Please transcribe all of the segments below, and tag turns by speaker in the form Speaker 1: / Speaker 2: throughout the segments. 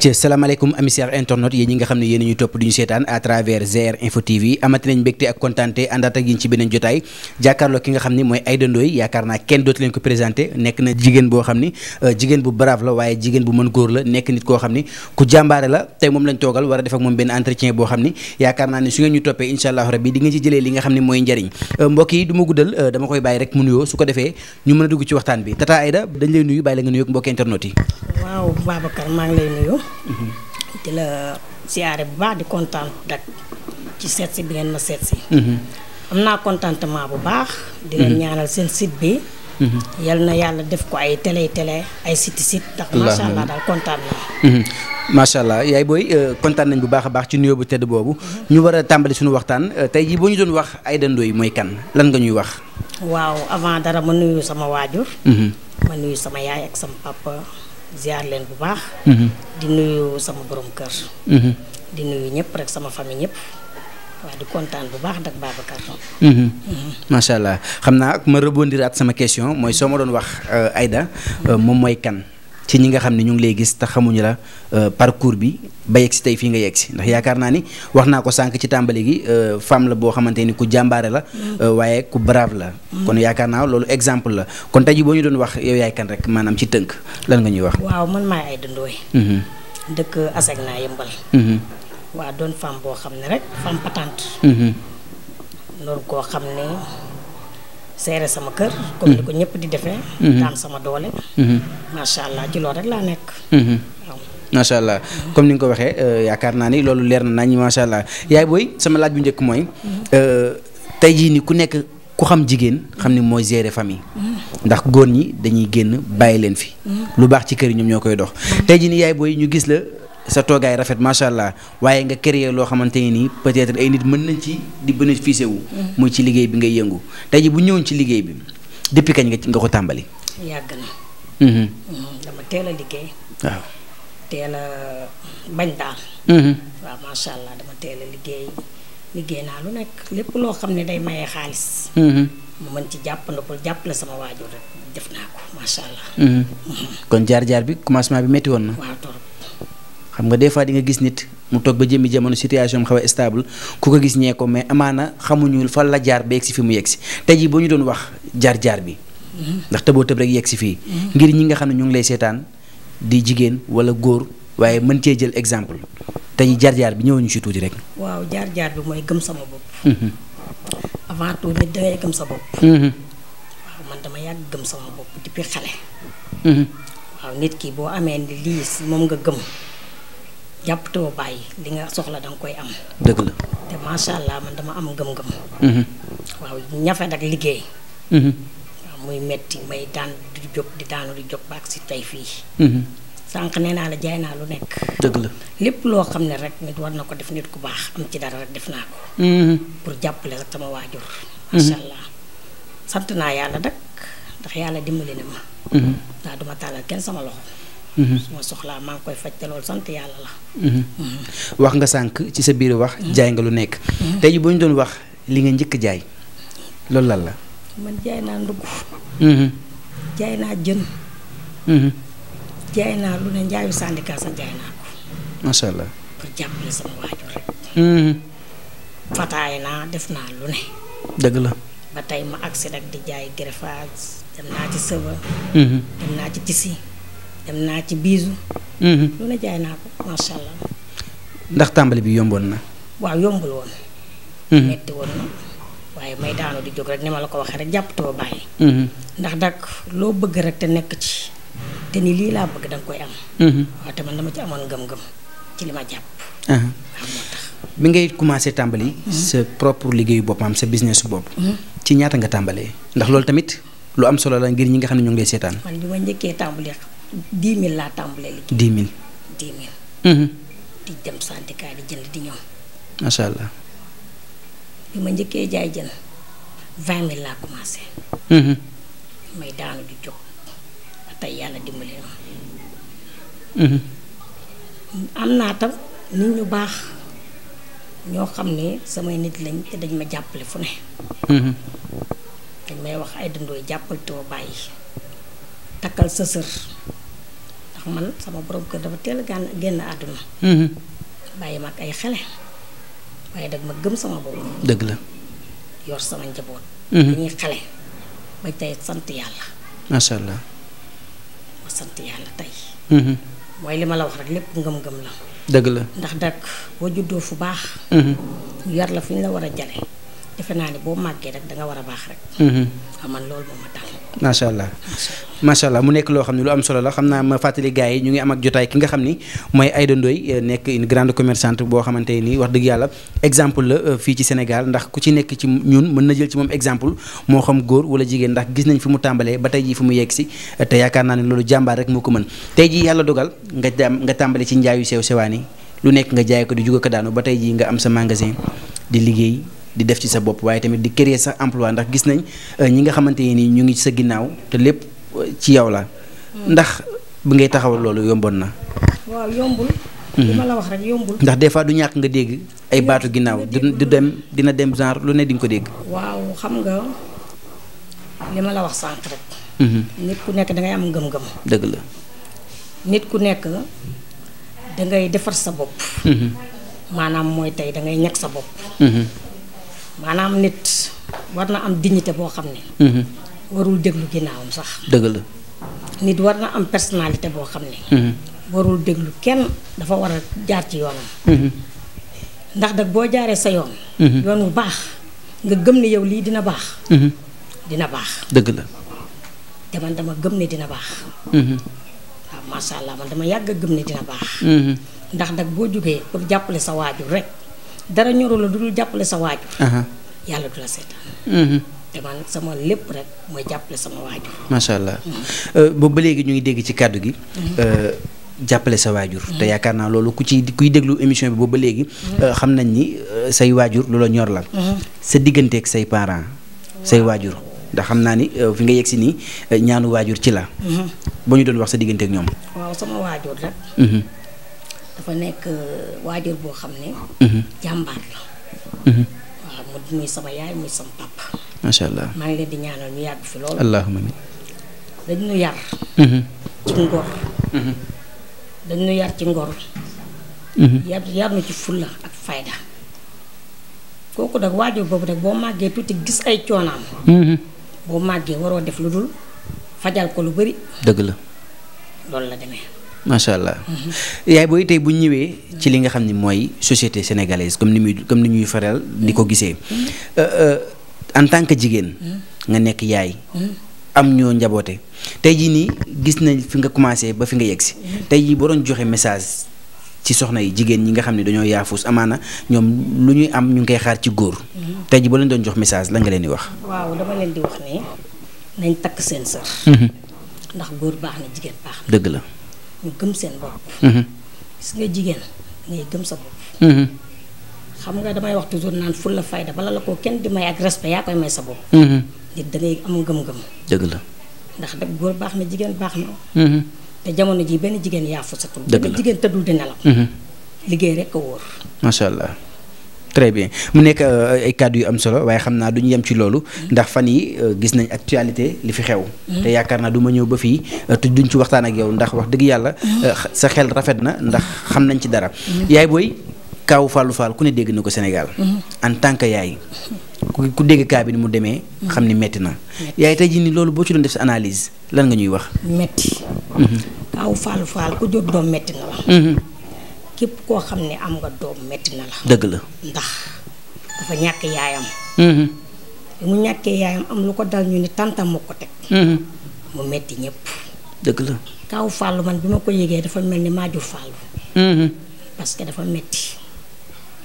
Speaker 1: acca salaamaaleykum ami chers internautes yéen ñi nga xam ne yéen ñu topp duñu seetaan à travers GR Info TV amati nañ mbégte ak kontaante àndaat ak yéen ci beneen jotaay jàkkaarloo ki nga xam ne mooy Aïda Ndoye yaakaar naa kenn dootu leen ko présenté nekk na jigéen boo xam ni jigéen bu brave la waaye jigéen bu mën góor la nekk nit koo xam ni ku jàmbaare la tey moom lañ toogal war a def ak moom benn entretien boo xam ni yaakaar naa ne su ngeen ñu toppee incha allah rabbi di ngeen ci jëlee li nga xam ne mooy njariñ mbokk yi du ma guddal dama koy bàyyi rek mu nuyoo su ko defee ñu mën a dugg ci waxtaan bi tata Aïda dañ lay nuyu bàyyi la nga nuyu ak mbokki internautes yi.
Speaker 2: waaw Babacar maa ngi lay nuyu. di la siyaare bu baax di kontaan dak ci seet si bi ngeen ma seet si. am naa contentement bu baax. di leen ñaanal seen site bi. yal na yàlla def ko ay télé ay site ndax macha allah daal kontaan naa.
Speaker 1: macha allah yaay booy kontaan nañ bu baax a baax ci nuyoo bu tedd boobu. ñu war a tàmbali suñu waxtaan tey jii boo ñu doon wax Aïda Ndoye mooy kan lan nga ñuy wax.
Speaker 2: waaw avant dara ma nuyu sama waajur. ma nuyu sama yaay ak sama papa. ziar leen bu baax. di nuyu sama borom kër. di nuyu ñëpp rek sama famille ñëpp. waaw di kontaan bu baax dak Babacar.
Speaker 1: macha allah xam naa ma rebondir at sama question mooy soo ma doon wax Aïda moom mooy kan ci ñi nga xam ne ñu ngi lay gis te xamuñu la parcours bi ba yegg si tey fii nga yegg si ndax yaakaar naa ni wax naa ko sànq ci tàmbali gi femme la boo xamante ni ku jàmbaare la waaye ku brave la. kon yaakaar naa loolu exemple la kon tey jii boo ñu doon wax yow yaay kan rek maanaam ci tënk lan nga ñuy wax.
Speaker 2: waaw man maay Aïda Ndoye. dëkk Asegna Yëmbal. waa doon femme boo xam ne rek femme patente. loolu koo xam ne seere sama kër. comme ni ko ñëpp di defee. daan sama doole. macha allah ci loolu rek laa nekk. waaw
Speaker 1: macha allah comme ni nga ko waxee yaakaar naa ni loolu leer na nañ macha allah yaay booy sama laaj bu njëkk mooy. tey jii ni ku nekk ku xam jigéen xam ni mooy gérer famille. ndax góor ñi dañuy génn bàyyi leen fi. lu baax ci kër yi ñoom ñoo koy dox. tey jii ni yaay booy ñu gis la. sa toogaay rafet macha allah waaye nga créer loo xamante ne nii peut-être ay nit mën nañ ci di bénéficier wu. muy ci liggéey bi ngay yëngu tey ji bu ñëwoon ci liggéey bi depuis kañ nga ko tàmbali.
Speaker 2: yàgg na. dama teel a liggéey.
Speaker 1: waaw
Speaker 2: teel a bañ daal. waaw macha allah dama teel a liggéey naa lu nekk lépp loo xam ne day maye xaalis. mu mën ci jàppale pour jàppale sama waajur rek def naa ko macha allah.
Speaker 1: kon jaar-jaar bi commencement bi métti woon na.
Speaker 2: waaw torop.
Speaker 1: xam nga des fois di nga gis nit mu toog ba jëmmi jamono situation am xaw a stable ku ko gis ñee ko mais amaana xamuñu fan la jaar ba yegg si fi mu yegg si tey jii boo ñu doon wax jaar-jaar bi. ndax tëboo tëb rek yegg si fii. ngir ñi nga xam ne ñu ngi lay seetaan di jigéen wala góor waaye mën cee jël exemple tey jaar-jaar bi ñëwuñu si tuuti rek.
Speaker 2: waaw jaar-jaar bi mooy gëm sama bopp. avant tout nit dangay gëm sa bopp. waaw man dama yàgg gëm sama bopp depuis xale. waaw nit ki boo amee ni lii moom nga gëm. jàpp te bàyyi li nga soxla danga koy am.
Speaker 1: dëgg la
Speaker 2: te macha allah man dama am ngëm-ngëm. waaw ñafe nag liggéey. waaw muy metti may daan di jóg di daanu di jóg ba ak si tey fii. sànq nee naa la jaay naa lu nekk.
Speaker 1: dëgg la
Speaker 2: lépp loo xam ne rek nit war na ko def nit ku baax am ci dara rek def naa ko. pour jàppale rek sama waajur. macha allah sant naa yàlla nag ndax yàlla dimbali na ma. ndax duma tàllal kenn sama loxo. su ma soxlaa maa ngi koy faj te loolu sant yàlla la.
Speaker 1: wax nga sànq ci sa biir wax jaay nga lu nekk. tey jii boo ñu doon wax li nga njëkk jaay loolu lan la.
Speaker 2: man jaay naa ndugg. jaay naa jën. jaay naa lu ne njaayu syndicat sax jaay naa ko.
Speaker 1: macha allah
Speaker 2: pour jàppale sama waajur rek. fataay naa def naa lu ne.
Speaker 1: dëgg la.
Speaker 2: ba tey ma agsi rek di jaay greffage dem naa ci sëba. dem naa ci tisi. dem naa ci biisu. lu ne jaay naa ko macha allah.
Speaker 1: ndax tàmbali bi yomboon na.
Speaker 2: waaw yombul woon. metti woon na waaye may daanu di jóg rek ni ma la ko waxee rek jàpp too bàyyi. ndax dak loo bëgg rek te nekk ci te ni lii laa bëgg danga koy am. waaw te man dama ci amoon ngëm-ngëm ci li ma jàpp. waaw moo tax.
Speaker 1: bi ngay commencé tàmbali. sa propre liggéeyu boppam sa business su bopp. ci ñaata nga tàmbalee ndax loolu tamit lu am solo la ngir ñi nga xam ne ñu ngi lay seetaan.
Speaker 2: man bi ma njëkkee tàmbali 10 000 laa tàmbalee liggéey.
Speaker 1: 10 000.
Speaker 2: 10 000. di dem syndicat di jënd di ñëw.
Speaker 1: macha allah.
Speaker 2: bi ma njëkkee jaay jën 20 000 laa commencé. may daanu di jóg ba tey yàlla dimbali na. am naa tam nit ñu baax ñoo xam ne samay nit lañ te dañ ma jàppale fu ne. dañ may wax Aïda Ndoye jàppal te bàyyi takkal sa sër. man sama borom kër dafa teel a génn àdduna. bàyyi ma ak ay xale waaye dag ma gëm sama bopp.
Speaker 1: dëgg la.
Speaker 2: yor sama njaboot. dañuy xale ba tey sant yàlla.
Speaker 1: macha allah.
Speaker 2: ma sant yàlla tey. mooy li ma la wax rek lépp ngëm-ngëm la.
Speaker 1: dëgg la.
Speaker 2: ndax dak boo juddoo fu baax. ñu yar la fi ñu la war a jale defe naa ni boo màggee rek danga war a baax rek. man loolu moo ma dal.
Speaker 1: macha allah macha allah mu nekk loo xam ne lu am solo la xam naa ma fàttali gars yi ñu ngi am ak jotaay ki nga xam ni mooy Aïda Ndoye nekk une grande commerçante boo xamante ni wax dëgg yàlla exemple la fii ci Sénégal ndax ku ci nekk ci ñun mën na jël ci moom exemple moo xam góor wala jigéen ndax gis nañ fi mu tàmbalee ba tey jii fi mu yegg si te yaakaar naa ne loolu jàmbaar rek moo ko mën tey jii yàlla dogal nga tàmbale ci njaayu sew sewaan yi lu nekk nga jaay ko di juga ko daanu ba tey jii nga am sa magasin di liggéey di def ci sa bopp waaye tamit di créer sa emploi ndax gis nañ ñi nga xamante ni ñu ngi ci sa ginnaaw te lépp ci yow la ndax bi ngay taxawal loolu yomboon na.
Speaker 2: waaw yombul. li ma la wax rek yombul.
Speaker 1: ndax des fois du ñàkk nga dégg ay baatu ginnaaw dina dem genre lu ne di nga ko dégg.
Speaker 2: waaw xam nga li ma la wax sànq rek. nit ku nekk dangay am ngëm-ngëm.
Speaker 1: dëgg la.
Speaker 2: nit ku nekk dangay defar sa bopp. maanaam mooy tey dangay ñàkk sa bopp. maanaam nit war na am dignité boo xam ne. warul déglu ginnaawam sax.
Speaker 1: dëgg la.
Speaker 2: nit war na am personnalité boo xam ne. warul déglu kenn dafa war a jaar ci yoonam. ndax dag boo jaaree sa yoon. yoon bu baax nga gëm ne yow lii dina baax. dina baax.
Speaker 1: dëgg la.
Speaker 2: te man dama gëm ne dina baax. waaw macha allah man dama yàgg a gëm ne dina baax. ndax dag boo jógee pour jàppale sa waajur rek. dara ñoru la du dul jàppale sa waajur. yàlla du la seetaan. te man sama lépp rek mooy jàppale sama waajur.
Speaker 1: macha allah boobu ba léegi ñu ngi dégg ci kàddu gi. jàppale sa waajur. te yaakaar naa loolu kuy déglu émission bi boobu ba léegi. xam nañ ni say waajur lu la ñor la. sa digganteeg say parents. say waajur ndax xam naa ni fi nga yegg si nii ñaanu waajur ci la. ba ñu doon wax sa digganteeg ñoom.
Speaker 2: waaw sama waajur rek. dafa nekk waajur boo xam ne. jàmbaar la. waaw muy sama yaay muy sama papa.
Speaker 1: macha allah
Speaker 2: maa ngi leen di ñaanal ñu yàgg fi loolu.
Speaker 1: allahumma amiin.
Speaker 2: dañu nu yar. ci ngor. dañu nu yar ci ngor. yar nu ci fulla ak fayda. kooku nag waajur boobu nag boo màggee tuuti gis ay coonaam. boo màggee waroo def lu dul fajal ko lu bari.
Speaker 1: dëgg la.
Speaker 2: loolu la demee.
Speaker 1: macha allah. yaay booy tey bu ñu ñëwee ci li nga xam ni mooy société sénégalaise comme ni ñuy faral di ko gisee en tant que jigéen. nga nekk yaay. am ñoo njaboote tey jii nii gis nañ fi nga commencé ba fi nga yegg si. tey jii boo doon joxe message ci soxna yi jigéen ñi nga xam ne dañoo yaafus amaana ñoom lu ñuy am ñu ngi koy xaar ci góor. tey jii boo leen doon jox message la nga leen di wax.
Speaker 2: waaw dama leen di wax ne nañ takk seen sër. ndax góor baax na jigéen baax na.
Speaker 1: dëgg la.
Speaker 2: ñu gëm seen bopp. gis nga jigéen ngay gëm sa bopp. xam nga damay wax toujours naan fulla fayda bala la ko kenn di may ak respect yaa koy may sa bopp. nit dangay am ngëm-ngëm.
Speaker 1: dëgg la.
Speaker 2: ndax dag góor baax na jigéen baax na. te jamono ji benn jigéen yaa fu satul.
Speaker 1: dëgg la
Speaker 2: benn jigéen tëddul di nelaw. liggéey rek a wóor.
Speaker 1: macha allah. très bien mu nekk ay kàddu yu am solo waaye xam naa du ñu yem ci loolu ndax fan yi gis nañ actualité li fi xew. te yaakaar naa du ma ñëw ba fii te duñ ci waxtaan ak yow ndax wax dëgg yàlla sa xel rafet na ndax xam nañ ci dara. yaay booy kaawu Fallou Fall ku ne dégg na ko Sénégal. en tant que yaay ku dégg kaa bi ni mu demee. xam ni metti na. yaay tey jii ni loolu boo ci doon def sa analyse lan nga ñuy wax.
Speaker 2: metti kaawu Fallou Fall ku jur doom metti na la. képp koo xam ne am nga doom metti na la.
Speaker 1: dëgg la.
Speaker 2: ndax dafa ñàkk yaayam. bi mu ñàkkee yaayam am lu ko dal ñu ni tàntam moo ko teg. mu metti ñëpp.
Speaker 1: dëgg la.
Speaker 2: kaawu Fallou man bi ma ko yégee dafa mel ni maa jur Fallou. parce que dafa metti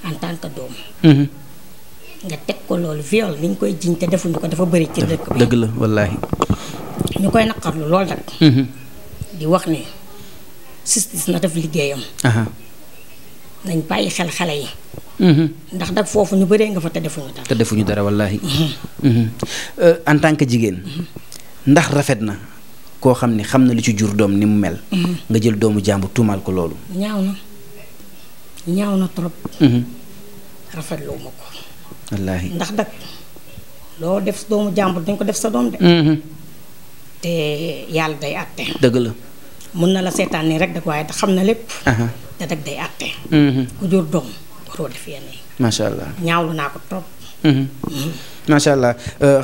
Speaker 2: en tant que doom. nga teg ko loolu viol li ñu koy jiñ te defuñu ko dafa bëri ci dëkk bi.
Speaker 1: dëgg la wallaahi.
Speaker 2: ñu koy naqarlu lool nag. di wax ne justice na def liggéeyam. nañ bàyyi xel xale yi. ndax dag foofu ñu bëree nga fa te defuñu dara.
Speaker 1: wallaahi. en tant que jigéen. ndax rafet na koo xam ne xam na lu ci jur doom ni mu mel. nga jël doomu jàmbur tuumaal ko loolu.
Speaker 2: ñaaw na trop. rafetlu ma ko.
Speaker 1: wallaahi.
Speaker 2: ndax dag loo def doomu jàmbur dañ ko def sa doom de. te yàlla day àtte.
Speaker 1: dëgg la.
Speaker 2: mun na la seetaan nii rek da waaye da xam na lépp. te dag day àtte. ku jur doom waroo def yenn yi.
Speaker 1: macha allah
Speaker 2: ñaawlu naa ko trop.
Speaker 1: macha allah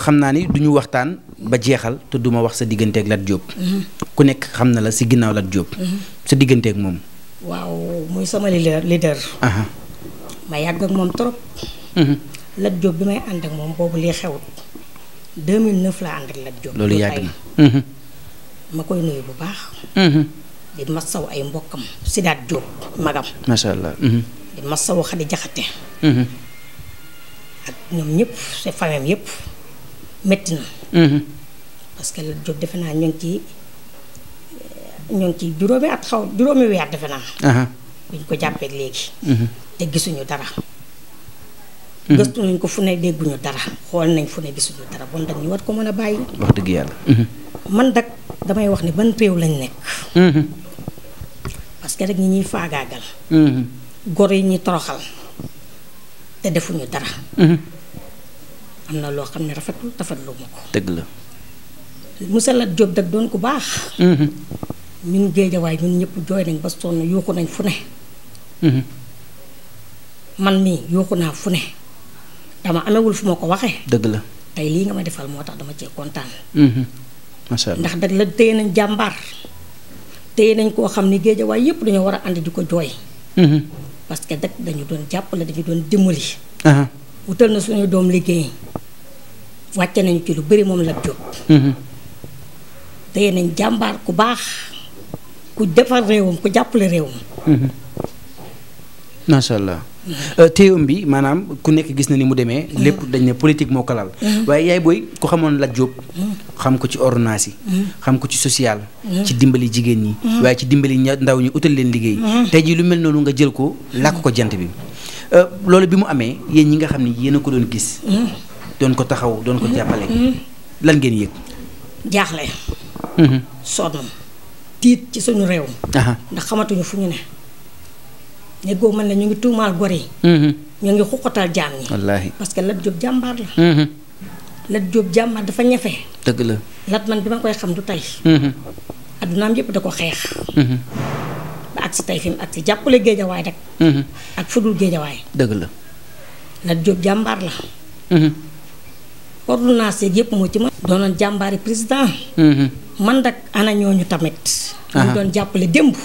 Speaker 1: xam naa ni du ñu waxtaan ba jeexal te duma wax sa digganteeg Lat Diop. ku nekk xam na la si ginnaaw Lat Diop. sa digganteeg moom.
Speaker 2: waaw muy sama leader. ma yàgg ak moom trop. Lat Diop bi may ànd ak moom boobu lii xewut 2009 laa ànd ak Lat Diop.
Speaker 1: loolu yàgg na.
Speaker 2: ma koy nuyu bu baax. di masaw ay mbokkam Sidaat Diop magam.
Speaker 1: macha allah.
Speaker 2: di masaw Xadi Jaxate ak ñoom ñëpp sa famille yëpp métti na. parce que Lat Diop defe naa ñu ngi ci juróomi weer defe naa. buñ ko jàppee léegi. te gisuñu dara. gëstu nañ ko fu ne dégguñu dara xool nañ fu ne gisuñu dara bon dag ñu war ko mën a bàyyi.
Speaker 1: wax dëgg yàlla.
Speaker 2: man dak damay wax ne ban réew lañ nekk. parce que rek ñi ñuy faagaagal. gor yi ñuy toroxal te defuñu dara. am na loo xam ne rafetul rafetlu ma ko.
Speaker 1: dëgg la.
Speaker 2: Monsieur Lat Diop dag doon ku baax. ñun Géejawaay ñun ñëpp jooy nañ ba sonn yuuxu nañ fu ne. man mii yuuxu naa fu ne dama amewul fu ma ko waxee.
Speaker 1: dëgg la.
Speaker 2: tey lii nga ma defal moo tax dama cee kontaan.
Speaker 1: macha allah
Speaker 2: ndax dag la téye nañ jàmbaar téye nañ koo xam ni Géejawaay yépp dañoo war a ànd di ko jooy. parce que dag dañu doon jàppale dañu doon dimbali. wutal na suñu doom liggéey wàcce nañu ci lu bari moom Lat Diop. téye nañ jàmbaar ku baax ku defar réewam ku jàppale réewam.
Speaker 1: macha allah. téewam bi maanaam ku nekk gis na ni mu demee. lépp dañ ne politique moo ko lal. waaye yaay booy ku xamoon Lat Diop. xam ko ci ordonnance yi. xam ko ci social. ci dimbali jigéen ñi. waaye ci dimbali ndaw ñi utal leen liggéey. tey jii lu mel noonu nga jël ko làkk ko jant bi. loolu bi mu amee yéen ñi nga xam ni yéen a ko doon gis. doon ko taxaw doon ko jàppale. lan ngeen yëg.
Speaker 2: jaaxle. sonn tiit ci suñu réew. ndax xamatuñu fu ñu ne. néegoo man la ñu ngi tuumaal gor yi. ñu ngi xuqatal jaam ñi.
Speaker 1: wallaahi
Speaker 2: parce que Lat Diop jàmbaar la. Lat Diop jàmbaar dafa ñefe.
Speaker 1: dëgg la.
Speaker 2: Lat man bi ma koy xam du tey. addunaam yëpp da ko xeex. ba ak si tey fi mu ak si jàppale Géejawaay rek. ak fudul Géejawaay.
Speaker 1: dëgg la.
Speaker 2: Lat Diop jàmbaar la. ordonnance yëpp moo ci ma. doonoon jàmbaari président. man dak ana ñooñu tamit. ñu doon jàppale démb.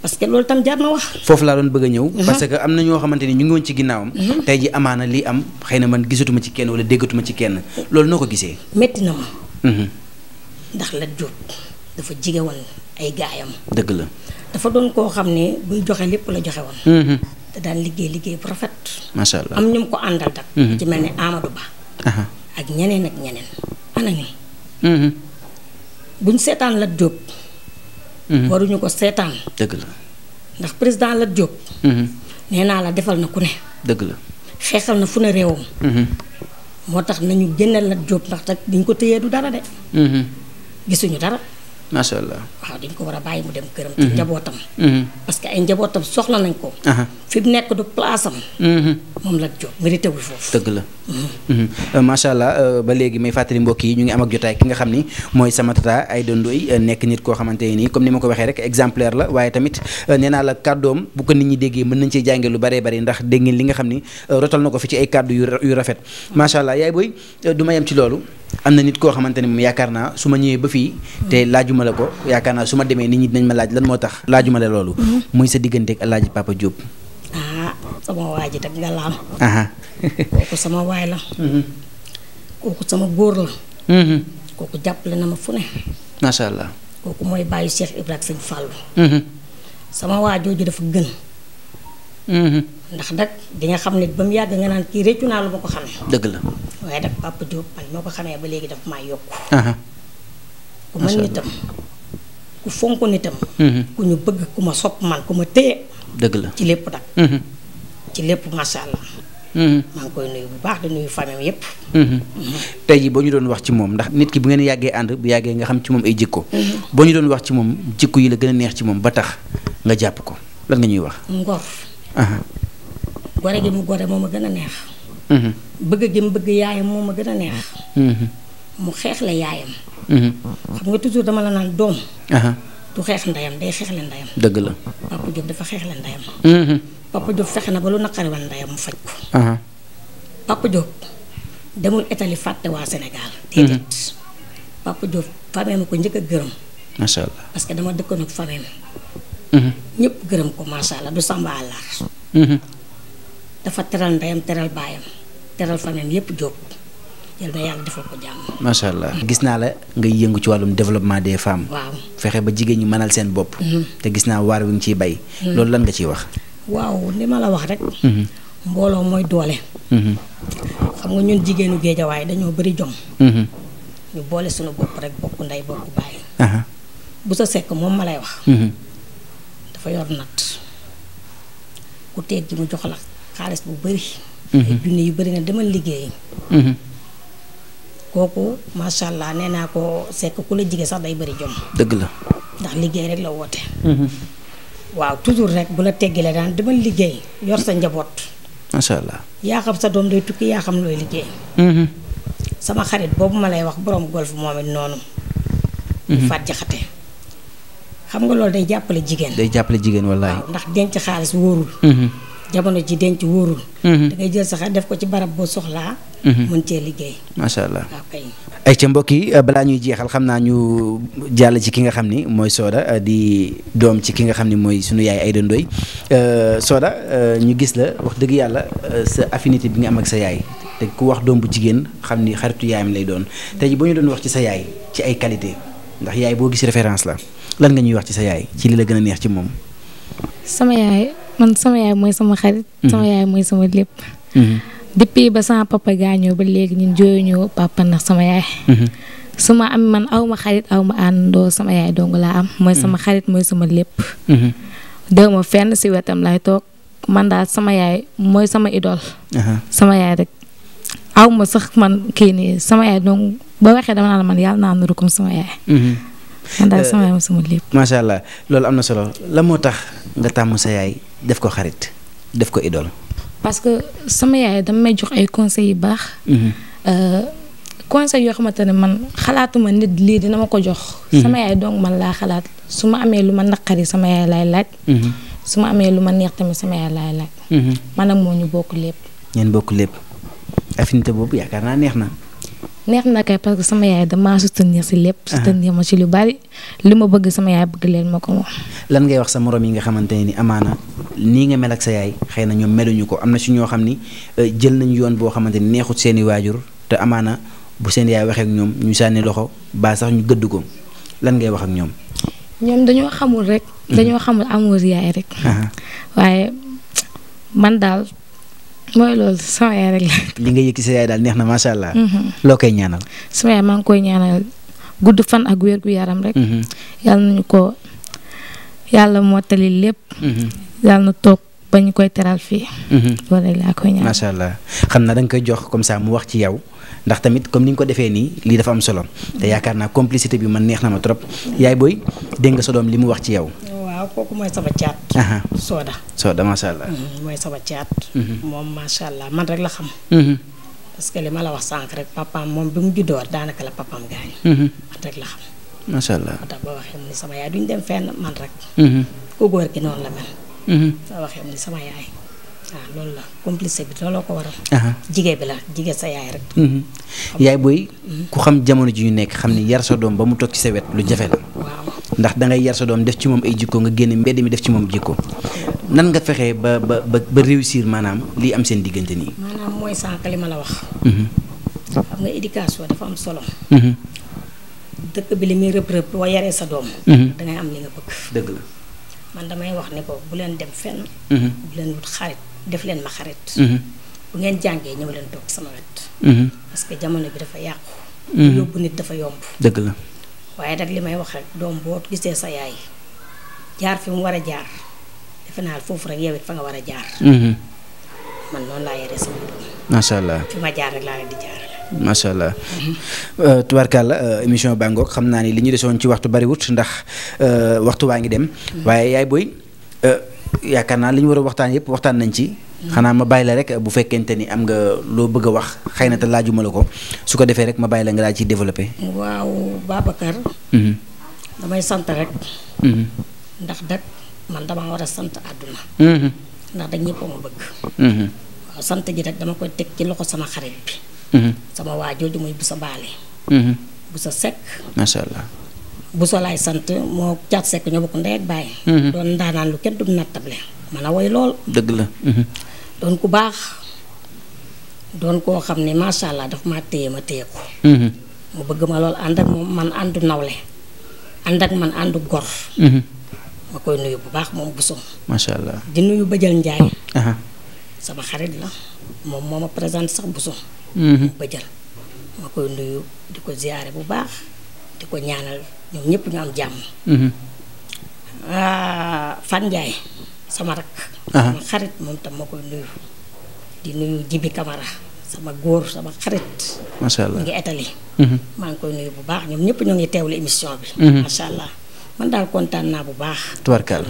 Speaker 2: parce que loolu tam jar na wax.
Speaker 1: foofu laa doon bëgg a ñëw. parce que am na ñoo xamante ni ñu ngi woon ci ginnaawam. tey ji amaana lii am xëy na man gisatuma ci kenn wala déggatuma ci kenn loolu noo ko gisee.
Speaker 2: metti na ma. ndax Lat Diop dafa jige woon ay gaayam.
Speaker 1: dëgg la.
Speaker 2: dafa doon koo xam ne buy joxe lépp la joxe woon. te daan liggéey bu rafet.
Speaker 1: macha allah
Speaker 2: am ñu mu ko àndal dak ci mel ni Amadou Ba. ak ñeneen ak ñeneen. ana ni. buñ seetaan Lat Diop. waruñu ko seetaan.
Speaker 1: dëgg la.
Speaker 2: ndax président Lat Diop. nee naa la defal na ku ne.
Speaker 1: dëgg la.
Speaker 2: xeexal na fu ne réewam. moo tax nañu génneel Lat Diop ndax tak diñ ko téyee du dara de. gisuñu dara.
Speaker 1: macha allah.
Speaker 2: waaw dañ ko war a bàyyi mu dem këram. ci njabootam. parce que ay njabootam soxla nañ ko. fi mu nekk du place am. moom Lat Diop mérité wul foofu.
Speaker 1: dëgg la. macha allah ba léegi may fàttali mbokk yi ñu ngi am ak jotaay ki nga xam ni mooy sama tata Aïda Ndoye nekk nit koo xamante nii comme ni ma ko waxee rek exemplaire la waaye tamit nee naa la kàddoom bu ko nit ñi déggee mën nañ cee jànge lu baree bari ndax dégg ngeen li nga xam ni rotal na ko fi ci ay kàddu yu rafet macha allah yaay booy du ma yem ci loolu. am na nit koo xamante ne moom yaakaar naa su ma ñëwee ba fii te laajuma la ko yaakaar naa su ma demee nit ñi dinañ ma laaj lan moo tax laajuma la loolu. muy sa digganteeg Alaaji Papa Diop.
Speaker 2: sama waay ji dag nga laam. kooku sama waay la. kooku sama góor la. kooku jàppale na ma fu ne.
Speaker 1: macha allah.
Speaker 2: kooku mooy bàyyi Cheikh Ibrahima Sëñ Fàllu. sama waa jooju dafa gën. ndax nag di nga xam ne ba mu yàgg nga naan kii réccu naa lu ma ko xamee.
Speaker 1: dëgg la.
Speaker 2: waaye nag Papa Diop man moo ko xamee ba léegi dafa maa yokku. ku mën nitam ku fonk nitam. ku ñu bëgg ku ma sopp man ku ma téye.
Speaker 1: dëgg la
Speaker 2: ci lépp nag. ci lépp macha allah. maa ngi koy nuyu bu baax di nuyu famille yépp.
Speaker 1: tey jii boo ñu doon wax ci moom ndax nit ki bu ngeen yàggee ànd bu yàggee nga xam ci moom ay jikko. boo ñu doon wax ci moom jikko yi la gën a neex ci moom ba tax nga jàpp ko lan nga ñuy wax.
Speaker 2: ngor. gore gi mu gore moo ma gën a neex. bëgg gi mu bëgg yaayam moo ma gën a neex. mu xeex la yaayam. xam nga toujours dama la naan doom. du xeex ndeyam day xeexle ndeyam.
Speaker 1: dëgg la.
Speaker 2: Papa Diop dafa xeexle ndeyam. Papa Diop fexe na ba lu naqariwal ndeyam mu faj ko. Papa Diop demul Italie fàtte waa Sénégal. déedéet Papa Diop famille ma ko njëkk a gërëm.
Speaker 1: macha allah
Speaker 2: parce que dama dëkkoon ak famille ñëpp gërëm ko macha allah du samba àllar. dafa teral ndeyam teral baayam teral famille yëpp Diop yal na yàlla defal ko jàmm.
Speaker 1: macha allah gis naa la ngay yëngu ci wàllum développement des femmes.
Speaker 2: waaw
Speaker 1: fexe ba jigéen ñi mënal seen bopp. te gis naa waar wi nga ciy bay. loolu lan nga ciy wax.
Speaker 2: waaw li ma la wax rek. mbooloo mooy doole. xam nga ñun jigéenu Géejawaay dañoo bëri jom. ñu boole suñu bopp rek bokk ndey bokk bàyyi. bu sa sekk moom ma lay wax. dafa yor nat ku teeg gi mu jox la xaalis bu bëri. ay junne yu bëri na demal liggéeyi. kooku macha allah nee naa ko sekk ku la jigéen sax day bëri jom.
Speaker 1: dëgg la.
Speaker 2: ndax liggéey rek la woote. waaw toujours rek bu la teggilee daan demal liggéey yor sa njaboot.
Speaker 1: macha allah.
Speaker 2: yaa xam sa doom day tukki yaa xam looy liggéey. sama xarit boobu ma lay wax borom golf moom it noonu. Faat Jaxate xam nga loolu day jàppale jigéen.
Speaker 1: day jàppale jigéen wallaay.
Speaker 2: waaw ndax denc xaalis wóorul. jamono ji denc wóorul. da ngay jël sa xaalis def ko ci barab boo soxlaa. mën cee liggéey.
Speaker 1: macha allah.
Speaker 2: waaw kay.
Speaker 1: ay ca mbokk yi balaa ñuy jeexal xam naa ñu jàll ci ki nga xam ni mooy Soda di doom ci ki nga xam ni mooy sunu yaay Aïda Ndoye Soda ñu gis la wax dëgg yàlla sa affinité bi nga am ak sa yaay te ku wax doom bu jigéen xam ni xaritu yaayam lay doon tey boo ñu doon wax ci sa yaay ci ay qualité ndax yaay boo gis référence la lan nga ñuy wax ci sa yaay ci li la gën a neex ci moom.
Speaker 3: sama yaay mooy sama xarit. sama yaay mooy sama lépp. depuis ba sama papa gaañoo ba léegi ñun jooyuñu papa ndax sama yaay. su ma am man aw ma xarit aw ma àndoo sama yaay dong laa am mooy sama xarit mooy sama lépp. dew ma fenn si wetam lay toog man daal sama yaay mooy sama idole. sama yaay rek aw ma sax man kii nii sama yaay dong ba waxee dama naa la man yàlla naa nuru comme sama yaay. man daal sama yaay mooy sama lépp.
Speaker 1: macha allah loolu am na solo la moo tax nga tàmm sa yaay def ko xarit def ko idole.
Speaker 3: parce que sama yaay dama may jox ay conseils yu baax. conseils yoo xamante ne man xalaatuma nit lii dina ma ko jox. sama yaay donc man laa xalaat su ma amee lu ma naqari sama yaay laay laaj. su ma amee lu ma neex tamit sama yaay laay laaj. man ak moo ñu bokk lépp.
Speaker 1: ngeen bokk lépp affinité boobu yaakaar naa neex na.
Speaker 3: neex na kay parce que sama yaay damaa soutenir si lépp. soutenir ma ci lu bari li ma bëgg sama yaay bëgg leen ma ko moom.
Speaker 1: lan ngay wax sa morom yi nga xamante ne ni amaana nii nga mel ak sa yaay xëy na ñoom meluñu ko am na si ñoo xam ni jël nañu yoon boo xamante ni neexut seeni waajur te amaana bu seen yaay waxee ak ñoom ñu sànni loxo ba sax ñu gëdd ko lan ngay wax ak ñoom.
Speaker 3: ñoom dañoo xamul rek. dañoo xamul amour yaay rek. waaye man daal mooy loolu sama yaay rek la.
Speaker 1: li nga yëg ci sa yaay daal neex na macha allah. loo koy ñaanal.
Speaker 3: sama yaay maa ngi koy ñaanal gudd fan ak wér gu yaram rek. yàlla nañu ko yàlla mottali lépp. yàlla na toog ba ñu koy teral fii. loolu rek laa koy ñaanal.
Speaker 1: macha allah xam naa da nga koy jox comme ça mu wax ci yow ndax tamit comme ni nga ko defee nii lii dafa am solo te yaakaar naa complicité bi man neex na ma trop yaay booy dégg nga sa doom li mu wax ci yow.
Speaker 2: waaw kooku mooy sama caat. Soda
Speaker 1: macha allah.
Speaker 2: mooy sama caat. moom macha allah man rek la xam. parce que li ma la wax sànq rek papaam moom bi mu juddoo daanaka la papaam gaañu. man rek la xam.
Speaker 1: macha allah
Speaker 2: moo tax ba waxee mu ni sama yaay duñ dem fenn man rek. ku góor gi noonu la mel. ba waxee mu ni sama yaay. waaw loolu la complicité bi looloo ko waral. jigéen bi la jigéen sa yaay rek.
Speaker 1: yaay booy ku xam jamono ji ñu nekk xam ni yar sa doom ba mu toog ci sa wet lu jafe la.
Speaker 2: waaw
Speaker 1: ndax da ngay yar sa doom def ci moom ay jikko nga génne mbedd mi def ci moom jikko nan nga fexee ba réussir maanaam lii am seen diggante nii.
Speaker 2: maanaam mooy sànq li ma la wax. xam nga éducation dafa am solo. dëkk bi li muy rëb boo yaree sa doom. dangay am li nga bëgg. dëgg la man damay wax ne ko bu leen dem fenn. bu leen wut xarit def leen ma xarit. bu ngeen jàngee ñëw leen toog sama wet. parce que jamono bi dafa yàqu. yóbbu nit dafa yomb.
Speaker 1: dëgg la
Speaker 2: waaye nag li may wax rek doom boo gisee sa yaay jaar fi mu war a jaar defe naa foofu rek yow it fa nga war a jaar. man noonu laa yaree sama doom.
Speaker 1: macha allah
Speaker 2: fi ma jaar rek laa leen di jaarale.
Speaker 1: macha allah tubaarkàlla émission baa ngoog xam naa ni li ñu desoon ci waxtu bariwut ndax waxtu waa ngi dem. waaye yaay booy yaakaar naa li ñu war a waxtaan yëpp waxtaan nañ ci. xanaa ma bàyyi la rek bu fekkente ni am nga loo bëgg a wax xëy na te laajuma la ko su ko defee rek ma bàyyi la nga daal ciy développé.
Speaker 2: waaw Babacar. damay sant rek. ndax dak man dama war a sant àdduna. ndax dak ñëpp ma bëgg. waaw sant ji rek dama koy teg ci loxo sama xarit bi. sama waa jooju muy Busa Baale. Busa Sekk.
Speaker 1: macha allah.
Speaker 2: Busa laay sant moo Caat Sekk ñoo bokk ndey ak baay. doon ndaanaan lu kenn du nattable. man a woy lool.
Speaker 1: dëgg la.
Speaker 2: doon ku baax. doon koo xam ne macha allah dafa maa téye ma téye ko. mu bëgg ma lool ànd ak moom man àndu nawle. ànd ak man àndu gor. ma koy nuyu bu baax moom Busa.
Speaker 1: macha allah.
Speaker 2: di nuyu Bëjël Njaay. sama xarit la moom moo ma présenté sax Busa. Bëjël ma koy nuyu di ko ziyaare bu baax di ko ñaanal ñoom ñëpp ñu am jàmm. Fan Njaay sama rak. sama xarit moom tam ma koy nuyu. di nuyu Jibi Kamara sama góor sama xarit.
Speaker 1: macha allah
Speaker 2: mu ngi Italie. maa ngi koy nuyu bu baax ñoom ñëpp ñoo ngi teewlu émission bi. macha allah man daal kontaan naa bu baax.
Speaker 1: tubarkalla.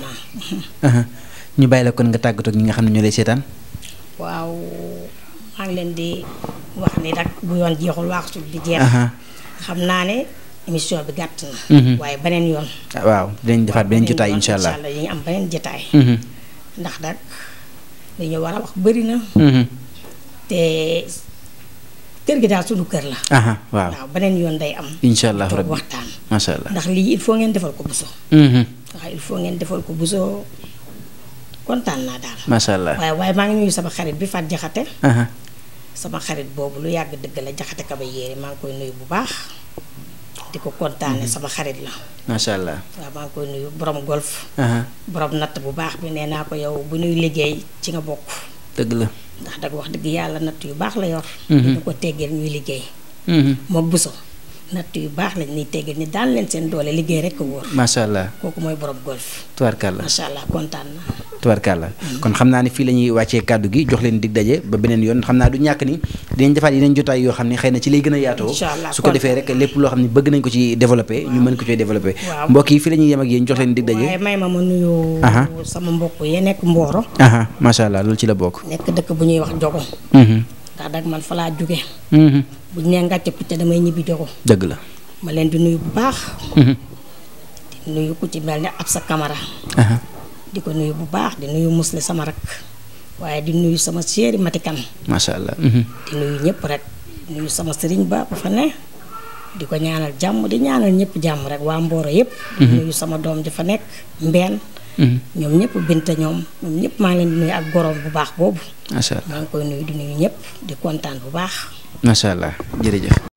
Speaker 1: ñu bàyyi la kon nga tàggatoo ak ñi nga xam ne ñoo lay seetaan.
Speaker 2: waaw maa ngi leen di wax ni rek bu yoon jeexul waaxtu bi jeex. xam naa ne émission bi gàtt na. waaye beneen yoon.
Speaker 1: waaw dinañ defaat beneen jotaay incha allah
Speaker 2: yi ñu am beneen jotaay. ndax nag li ñu war a wax bëri na. te kër gi daal sunu kër la.
Speaker 1: waaw
Speaker 2: waaw beneen yoon day am.
Speaker 1: incha allah rabbi
Speaker 2: waxtaan.
Speaker 1: macha allah
Speaker 2: ndax lii il faut ngeen defal ko Buso. waaw il faut ngeen defal ko Buso kontaan naa daal.
Speaker 1: macha allah
Speaker 2: waaye maa ngi nuyu sama xarit bi Fat Jaxate. sama xarit boobu lu yàgg dëgg la Jaxate Kaba Yéeri maa ngi koy nuyu bu baax. di ko kontaane sama xarit la.
Speaker 1: macha allah
Speaker 2: waaw maa ngi koy nuyu borom golf. borom natt bu baax bi nee naa ko yow bu ñuy liggéey ci nga bokk.
Speaker 1: dëgg la.
Speaker 2: ndax dag wax dëgg yàlla natt yu baax la yor. ñu ko teggeel ñuy liggéey. moom Buso natt yu baax lañ ñuy teggeel ni daan leen seen doole liggéey rek ko wóor.
Speaker 1: macha allah
Speaker 2: kooku mooy borom golf.
Speaker 1: tubarkalla
Speaker 2: macha allah kontaan na.
Speaker 1: tubarkalla kon xam naa ne fii la ñuy wàccee kàddu gi jox leen dig daje ba beneen yoon xam naa du ñàkk ni dinañ defaat yeneen jotaay yoo xam ne xëy na ci lay gën a yaatoo. su ko defee rek lépp loo xam ne bëgg nañ ko ci développé ñu mën ko ci développé. mbokk yi fii la ñuy yem ak yéen jox leen dig daje.
Speaker 2: waaye may ma nuyu. sama mbokk yi nekk Mboro.
Speaker 1: macha allah loolu ci la bokk.
Speaker 2: nekk dëkk bu ñuy wax Jogo. ndax dag man fa laa jóge. bu ñu nee ngàcce picc damay ñibbi Jogo.
Speaker 1: dëgg la.
Speaker 2: ma leen di nuyu bu baax. di nuyu ku ci mel ne Absa Camara. di ko nuyu bu baax di nuyu Musle sama rak waaye di nuyu sama chéri Matikan.
Speaker 1: macha allah.
Speaker 2: di nuyu ñëpp rek di nuyu sama sëriñ ba fa ne di ko ñaanal jàmm di ñaanal ñëpp jàmm rek waa Mboro yëpp. di nuyu sama doom ji fa nekk Mbeen. ñoom ñëpp Binta ñoom ñëpp maa ngi leen di nuyu ak gorom bu baax boobu.
Speaker 1: macha allah
Speaker 2: maa ngi koy nuyu di nuyu ñëpp di kontaan bu baax.
Speaker 1: macha allah jërëjëf.